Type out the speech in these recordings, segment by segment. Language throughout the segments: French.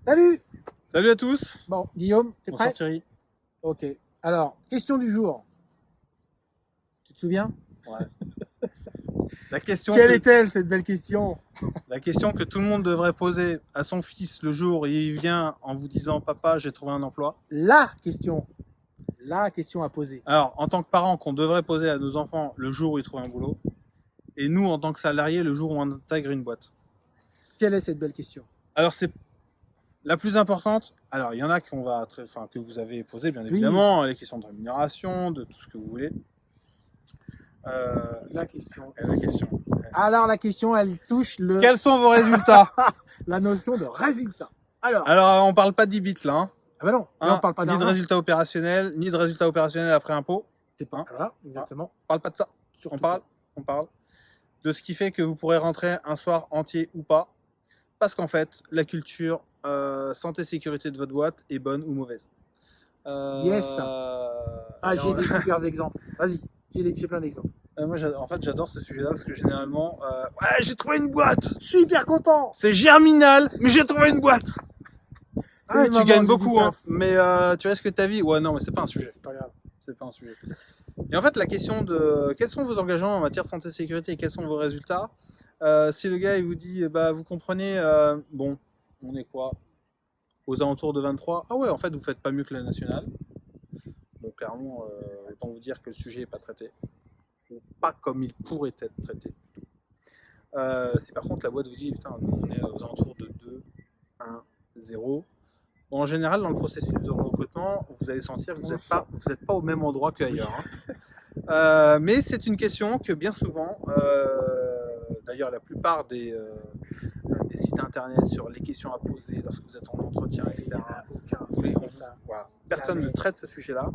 Salut! Salut à tous. Bon, Guillaume, t'es Bonsoir prêt? Thierry. Ok. Alors, question du jour. Tu te souviens? Ouais. La question, Quelle que, est-elle, cette belle question? la question que tout le monde devrait poser à son fils le jour où il vient en vous disant papa, j'ai trouvé un emploi. La question. La question à poser. Alors, en tant que parent, qu'on devrait poser à nos enfants le jour où ils trouvent un boulot. Et nous, en tant que salariés, le jour où on intègre une boîte. Quelle est cette belle question? Alors, c'est la plus importante. Alors, il y en a que vous avez posées, bien évidemment. Les questions de rémunération, de tout ce que vous voulez. La question. La question. Alors, la question, elle touche Quels sont vos résultats? la notion de résultat. Alors, Alors, on parle pas d'IBIT là. Hein. ah ben non, là, on parle pas Ni de d'argent. résultats opérationnels, ni de résultats opérationnels après impôt. C'est pas. Hein. Voilà, exactement. On parle pas de ça. Surtout On parle de ce qui fait que vous pourrez rentrer un soir entier ou pas. Parce qu'en fait, la culture santé-sécurité de votre boîte est bonne ou mauvaise. Yes. Ah, j'ai des super exemples. Vas-y, j'ai plein d'exemples. Moi, en fait, j'adore ce sujet-là parce que généralement, ouais, j'ai trouvé une boîte. Super content. C'est Germinal, mais j'ai trouvé une boîte. Ah, tu gagnes beaucoup, hein. Mais tu risques ta vie. Ouais, non, mais c'est pas un sujet. C'est pas grave. C'est pas un sujet. Et en fait, la question de quels sont vos engagements en matière de santé et sécurité et quels sont vos résultats, si le gars il vous dit, bah, vous comprenez, bon, on est quoi? Aux alentours de 23. Ah ouais, en fait, vous faites pas mieux que la nationale. Bon, clairement, autant vous dire que le sujet n'est pas traité. Ou pas comme il pourrait être traité. Si par contre la boîte vous dit, putain, nous on est aux alentours de 2, 1, 0. Bon, en général, dans le processus de recrutement, vous allez sentir que vous n'êtes pas au même endroit qu'ailleurs. Hein. Mais c'est une question que bien souvent, d'ailleurs la plupart des sites internet sur les questions à poser lorsque vous êtes en entretien, etc. Voilà. Personne ne traite ce sujet-là.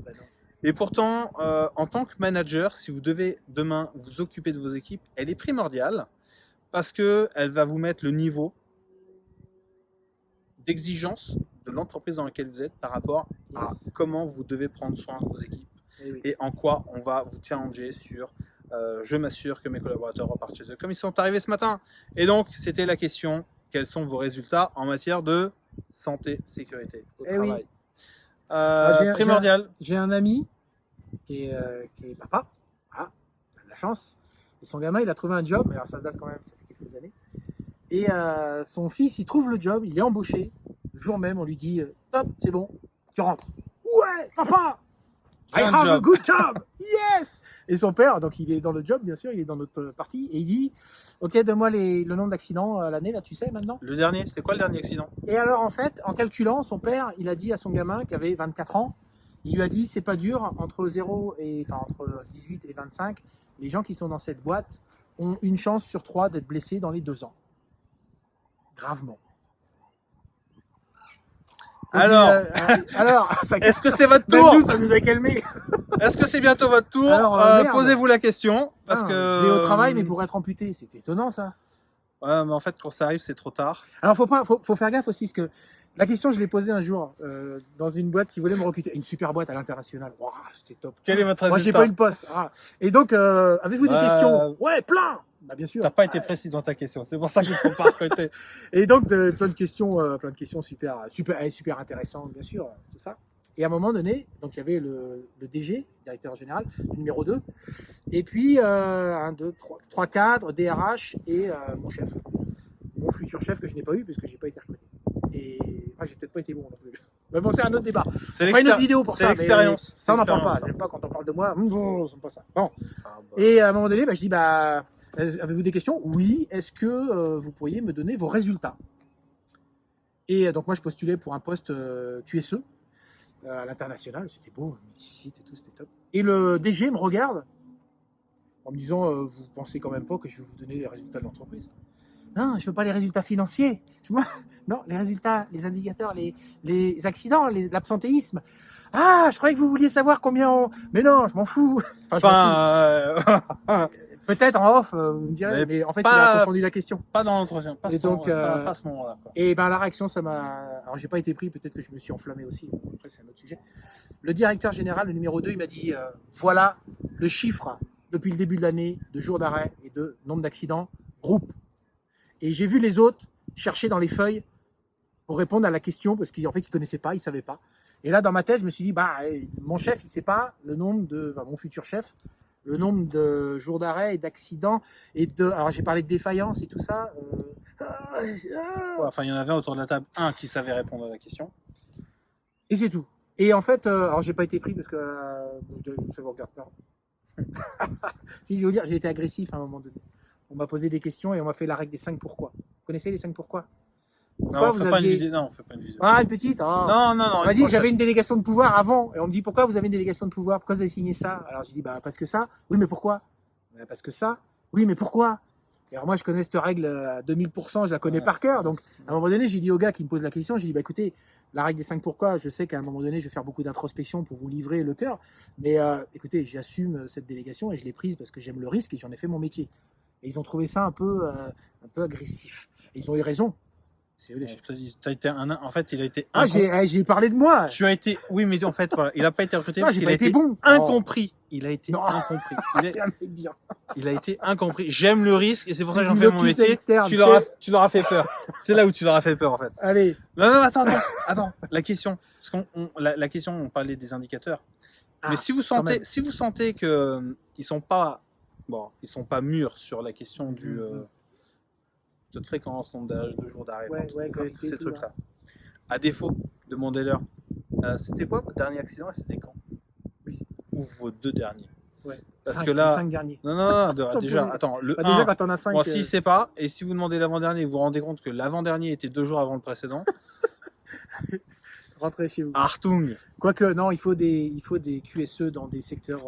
Et pourtant, en tant que manager, si vous devez demain vous occuper de vos équipes, elle est primordiale parce qu'elle va vous mettre le niveau d'exigence de l'entreprise dans laquelle vous êtes par rapport à comment vous devez prendre soin de vos équipes et en quoi on va vous challenger sur je m'assure que mes collaborateurs repartent chez eux comme ils sont arrivés ce matin. Et donc, c'était la question, quels sont vos résultats en matière de santé, sécurité au travail? Primordial. J'ai un ami qui est papa, il a de la chance, et son gamin, il a trouvé un job, mais alors ça date quand même, ça fait quelques années. Et son fils, il trouve le job, il est embauché. Le jour même, on lui dit top, c'est bon, tu rentres. Ouais, papa, I have a good job, yes. Et son père, donc il est dans le job, bien sûr, il est dans notre partie, et il dit ok, donne-moi le nombre d'accidents à l'année, là, tu sais maintenant. Le dernier, c'est quoi le dernier accident? Et alors, en fait, en calculant, son père, il a dit à son gamin qui avait 24 ans, il lui a dit c'est pas dur, entre 18 et 25, les gens qui sont dans cette boîte ont une chance sur 3 d'être blessés dans les 2 ans. Gravement. Alors, est-ce que c'est votre tour? Nous, ça nous a calmés. Est-ce que c'est bientôt votre tour? Posez-vous la question. Parce que je vais au travail, mais pour être amputé, c'est étonnant ça. Ouais, mais en fait, quand ça arrive, c'est trop tard. Alors, faut faire gaffe aussi, parce que la question, je l'ai posée un jour dans une boîte qui voulait me recruter. Une super boîte à l'international. Wow, c'était top. Quel est votre résultat? Moi, j'ai pas eu le poste. Et donc, avez-vous des questions? Ouais, plein. Bah, bien sûr. T'as pas été précis dans ta question. C'est pour ça que j'ai trop pas recruté. Et donc, plein de questions super intéressantes, bien sûr, tout ça. Et à un moment donné, donc il y avait le DG, directeur général, le numéro 2, et puis 3 cadres, DRH et mon chef. Mon futur chef que je n'ai pas eu parce que je n'ai pas été recruté. Et moi, j'ai peut-être pas été bon non plus. Mais bon, c'est un autre débat. On fera une autre vidéo pour ça. L'expérience. Ça, on n'en parle pas. J'aime pas quand on parle de moi. C'est pas ça. Bon. Et à un moment donné, je dis avez-vous des questions? Oui. Est-ce que vous pourriez me donner vos résultats? Et donc, moi, je postulais pour un poste QSE. À l'international, c'était beau, multi-site et tout, c'était top. Et le DG me regarde en me disant vous pensez quand même pas que je vais vous donner les résultats de l'entreprise? Non, je veux pas les résultats financiers. Non, les résultats, les indicateurs, les accidents, l'absentéisme. Ah, je croyais que vous vouliez savoir combien on... Mais non, je m'en fous. Peut-être en off, vous me direz, mais en fait, il a confondu la question. Pas dans l'entretien, pas à ce moment-là. Et la réaction, ça m'a... Alors, j'ai pas été pris, peut-être que je me suis enflammé aussi. Après, c'est un autre sujet. Le directeur général, le numéro 2, il m'a dit voilà le chiffre depuis le début de l'année de jours d'arrêt et de nombre d'accidents, groupe. Et j'ai vu les autres chercher dans les feuilles pour répondre à la question parce qu'en fait, il connaissait pas, il savait pas. Et là, dans ma tête, je me suis dit, bah, mon chef, il sait pas le nombre de, enfin, mon futur chef, le nombre de jours d'arrêt et d'accidents et de, alors j'ai parlé de défaillance et tout ça. Ouais, enfin, il y en avait autour de la table un qui savait répondre à la question. Et c'est tout. Et en fait, alors j'ai pas été pris parce que ça vous regarde pas. Si je veux dire, j'ai été agressif à un moment donné. On m'a posé des questions et on m'a fait la règle des 5 pourquoi. Vous connaissez les 5 pourquoi? Pourquoi Non, on vous fait pas une aviez... vidéo. Non, on fait pas une vidéo. Ah, une petite. Ah. Non, non, non. On m'a dit que j'avais une délégation de pouvoir avant. Et on me dit pourquoi vous avez une délégation de pouvoir? Pourquoi vous avez signé ça? Alors j'ai dit bah parce que ça. Oui, mais pourquoi? Bah, parce que ça. Oui, mais pourquoi? Et alors moi je connais cette règle à 2000%, je la connais par cœur. Donc à un moment donné, j'ai dit au gars qui me pose la question, j'ai dit bah écoutez, la règle des 5 pourquoi, je sais qu'à un moment donné, je vais faire beaucoup d'introspection pour vous livrer le cœur. Mais écoutez, j'assume cette délégation et je l'ai prise parce que j'aime le risque et j'en ai fait mon métier. Et ils ont trouvé ça un peu agressif. Et ils ont eu raison. C'est eux les chefs. T'as été en fait, il a été Ah, j'ai parlé de moi. Tu as été, oui, mais en fait, voilà, il n'a pas été recruté Non, parce j'ai qu'il pas a été été bon. incompris. Il a été Non. incompris. C'est un mec bien. Il a été incompris. J'aime le risque et c'est pour ça que j'en C'est fais du mon locus métier. externe, Tu leur as fait peur. C'est là où tu leur as fait peur, en fait. Allez. Non, non, attends. La question. Parce la question, on parlait des indicateurs. Ah, mais si vous sentez que ils sont pas mûrs sur la question du taux de fréquence, nombre d'âge, de jours d'arrêt, tous ces trucs-là. À défaut, demandez-leur. C'était quoi votre dernier accident et c'était quand? Ou vos 2 derniers? Ouais. Parce que là, les 5 derniers. non, déjà, attends, le Bah, 1, déjà quand on a 5. bon, si c'est pas, et si vous demandez l'avant-dernier, vous vous rendez compte que l'avant-dernier était 2 jours avant le précédent. Rentrez chez vous. Artung. Quoique, non, il faut des QSE dans des secteurs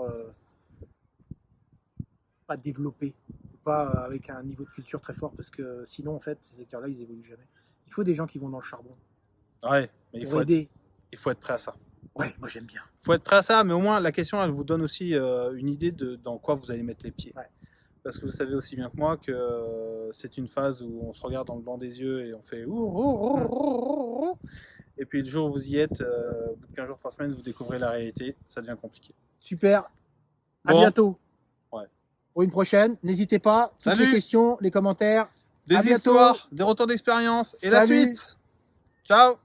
pas développés, pas avec un niveau de culture très fort, parce que sinon, en fait, ces secteurs-là, ils évoluent jamais. Il faut des gens qui vont dans le charbon. Ouais, mais il faut être prêt à ça. Ouais, moi j'aime bien. Il faut être prêt à ça, mais au moins la question, elle vous donne aussi une idée de dans quoi vous allez mettre les pieds. Ouais. Parce que vous savez aussi bien que moi que c'est une phase où on se regarde dans le blanc des yeux et on fait ouh. Et puis le jour où vous y êtes, au bout de 15 jours, 3 semaines, vous découvrez la réalité, ça devient compliqué. Super. À Bon. bientôt. Ouais. Pour une prochaine. N'hésitez pas. Toutes Salut. les questions, les commentaires. Des À bientôt. histoires, des retours d'expérience et la Salut. suite. Ciao.